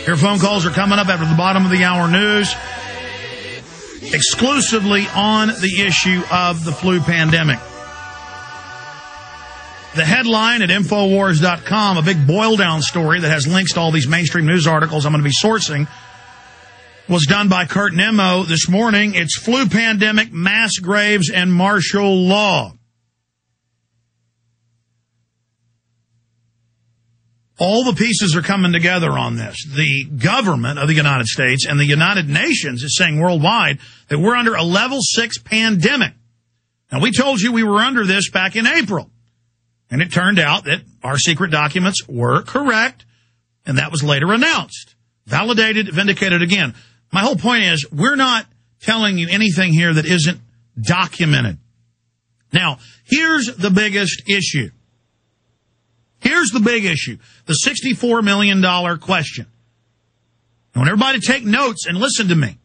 Your phone calls are coming up after the bottom of the hour news, exclusively on the issue of the flu pandemic. The headline at Infowars.com, a big boil-down story that has links to all these mainstream news articles I'm going to be sourcing, was done by Kurt Nimmo this morning. It's flu pandemic, mass graves, and martial law. All the pieces are coming together on this. The government of the United States and the United Nations is saying worldwide that we're under a level 6 pandemic. Now, we told you we were under this back in April. And it turned out that our secret documents were correct, and that was later announced, validated, vindicated again. My whole point is we're not telling you anything here that isn't documented. Now, here's the biggest issue. Here's the big issue, the $64 million question. I want everybody to take notes and listen to me,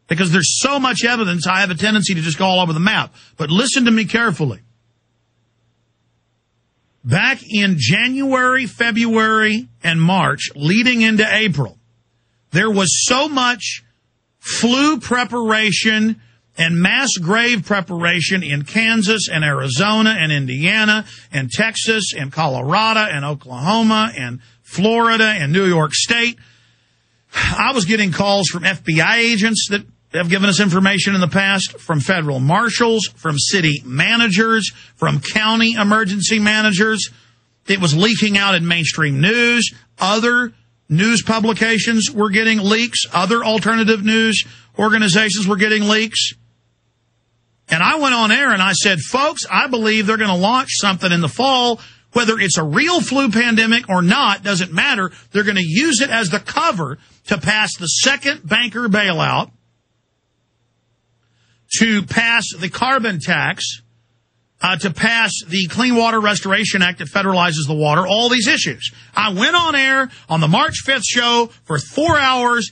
because there's so much evidence I have a tendency to just go all over the map. But listen to me carefully. Back in January, February, and March, leading into April, there was so much flu preparation and mass grave preparation in Kansas and Arizona and Indiana and Texas and Colorado and Oklahoma and Florida and New York State. I was getting calls from FBI agents that have given us information in the past, from federal marshals, from city managers, from county emergency managers. It was leaking out in mainstream news. Other news publications were getting leaks. Other alternative news organizations were getting leaks. And I went on air and I said, folks, I believe they're going to launch something in the fall. Whether it's a real flu pandemic or not doesn't matter. They're going to use it as the cover to pass the second banker bailout, to pass the carbon tax, to pass the Clean Water Restoration Act that federalizes the water, all these issues. I went on air on the March 5th show for 4 hours,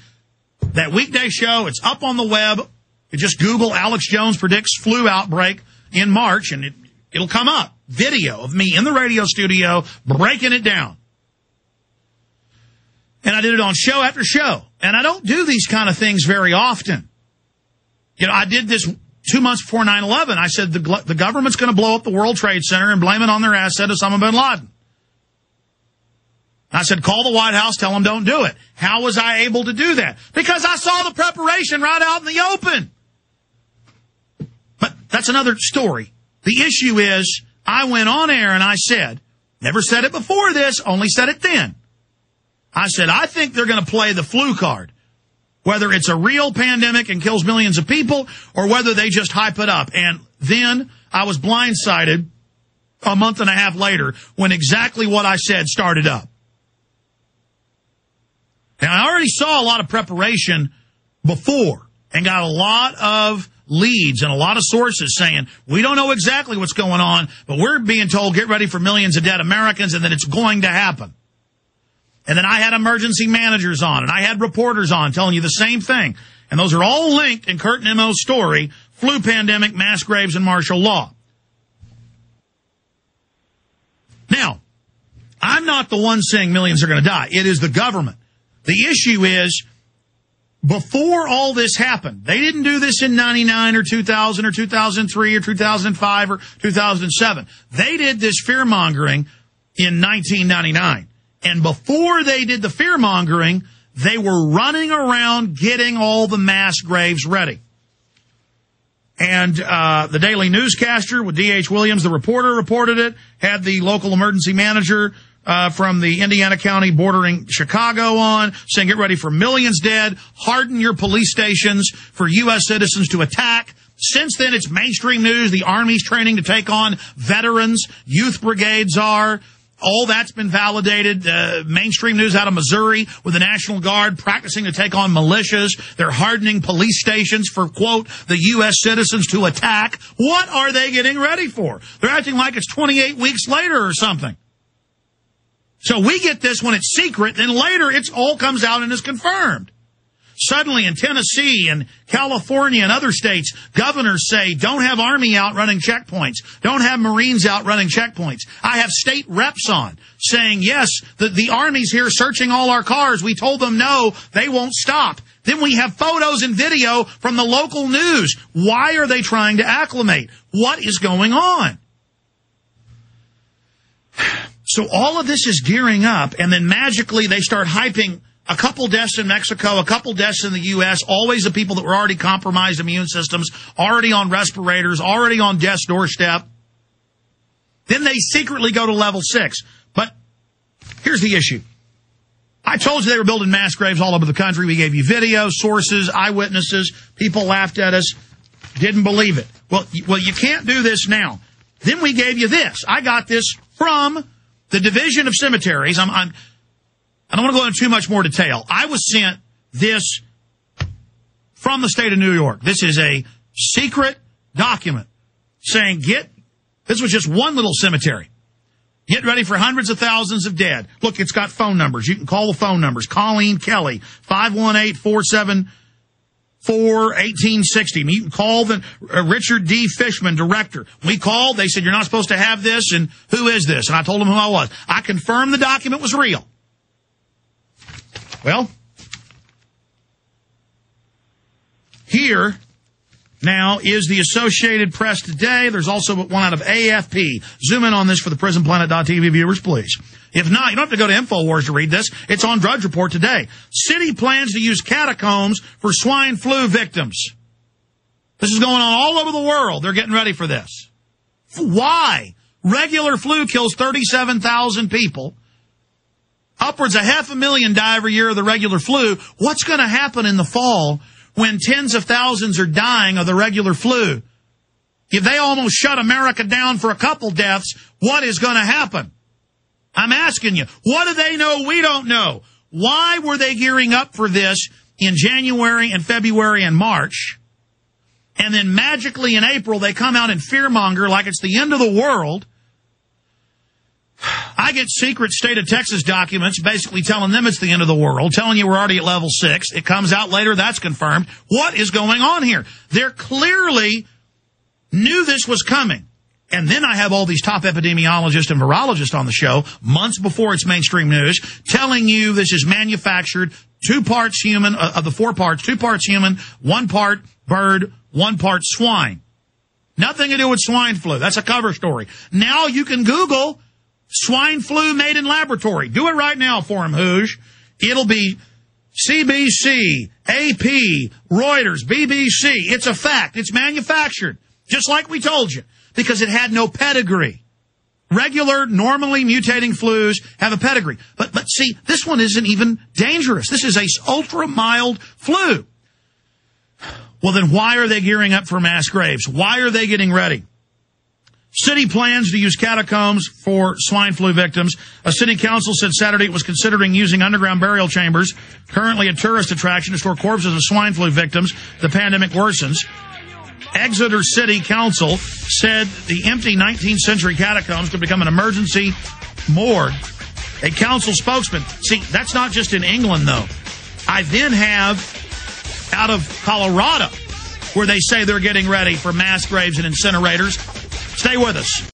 that weekday show. It's up on the web. You just Google Alex Jones predicts flu outbreak in March, and it'll come up. Video of me in the radio studio breaking it down. And I did it on show after show. And I don't do these kind of things very often. You know, I did this 2 months before 9/11. I said the government's going to blow up the World Trade Center and blame it on their asset, Osama bin Laden. I said, call the White House, tell them don't do it. How was I able to do that? Because I saw the preparation right out in the open. But that's another story. The issue is, I went on air and I said, never said it before this, only said it then. I said, I think they're going to play the flu card. Whether it's a real pandemic and kills millions of people, or whether they just hype it up. And then I was blindsided a month and a half later when exactly what I said started up. Now, I already saw a lot of preparation before and got a lot of leads and a lot of sources saying, we don't know exactly what's going on, but we're being told get ready for millions of dead Americans and that it's going to happen. And then I had emergency managers on, and I had reporters on telling you the same thing. And those are all linked in Kurt Nimmo's story, Flu Pandemic, Mass Graves, and Martial Law. Now, I'm not the one saying millions are going to die. It is the government. The issue is, before all this happened, they didn't do this in 99 or 2000 or 2003 or 2005 or 2007. They did this fear-mongering in 1999. And before they did the fear-mongering, they were running around getting all the mass graves ready. And the Daily Newscaster with D.H. Williams, the reporter, reported it, had the local emergency manager from the Indiana County bordering Chicago on, saying get ready for millions dead, harden your police stations for U.S. citizens to attack. Since then, it's mainstream news. The Army's training to take on veterans. Youth brigades are. All that's been validated. Mainstream news out of Missouri with the National Guard practicing to take on militias. They're hardening police stations for, quote, the U.S. citizens to attack. What are they getting ready for? They're acting like it's 28 weeks later or something. So we get this when it's secret, then later it all comes out and is confirmed. Suddenly in Tennessee and California and other states, governors say, don't have Army out running checkpoints. Don't have Marines out running checkpoints. I have state reps on saying, yes, the Army's here searching all our cars. We told them no, they won't stop. Then we have photos and video from the local news. Why are they trying to acclimate? What is going on? So all of this is gearing up, and then magically they start hyping a couple deaths in Mexico, a couple deaths in the U.S., always the people that were already compromised immune systems, already on respirators, already on death's doorstep. Then they secretly go to level 6. But here's the issue. I told you they were building mass graves all over the country. We gave you videos, sources, eyewitnesses. People laughed at us, didn't believe it. Well, you can't do this now. Then we gave you this. I got this from the Division of Cemeteries. I don't want to go into too much more detail. I was sent this from the state of New York. This is a secret document saying this was just one little cemetery. Get ready for hundreds of thousands of dead. Look, it's got phone numbers. You can call the phone numbers. Colleen Kelly, 518-474-1860. You can call the Richard D. Fishman, director. We called. They said, you're not supposed to have this, and who is this? And I told them who I was. I confirmed the document was real. Well, here now is the Associated Press today. There's also one out of AFP. Zoom in on this for the PrisonPlanet.tv viewers, please. If not, you don't have to go to InfoWars to read this. It's on Drudge Report today. City plans to use catacombs for swine flu victims. This is going on all over the world. They're getting ready for this. Why? Regular flu kills 37,000 people. Upwards of 500,000 die every year of the regular flu. What's going to happen in the fall when tens of thousands are dying of the regular flu? If they almost shut America down for a couple deaths, what is going to happen? I'm asking you, what do they know we don't know? Why were they gearing up for this in January and February and March? And then magically in April, they come out and fearmonger like it's the end of the world. I get secret state of Texas documents basically telling them it's the end of the world, telling you we're already at level 6. It comes out later, that's confirmed. What is going on here? They're clearly knew this was coming. And then I have all these top epidemiologists and virologists on the show months before it's mainstream news telling you this is manufactured, 2 parts human, of the 4 parts, 2 parts human, 1 part bird, 1 part swine. Nothing to do with swine flu. That's a cover story. Now you can Google swine flu made in laboratory. Do it right now for him, Hooge. It'll be CBC, AP, Reuters, BBC. It's a fact. It's manufactured, just like we told you, because it had no pedigree. Regular, normally mutating flus have a pedigree. But see, this one isn't even dangerous. This is a ultra-mild flu. Well, then why are they gearing up for mass graves? Why are they getting ready? City plans to use catacombs for swine flu victims. A city council said Saturday it was considering using underground burial chambers, currently a tourist attraction, to store corpses of swine flu victims. The pandemic worsens. Exeter City Council said the empty 19th century catacombs could become an emergency morgue. A council spokesman. See, that's not just in England, though. I then have out of Colorado, where they say they're getting ready for mass graves and incinerators. Stay with us.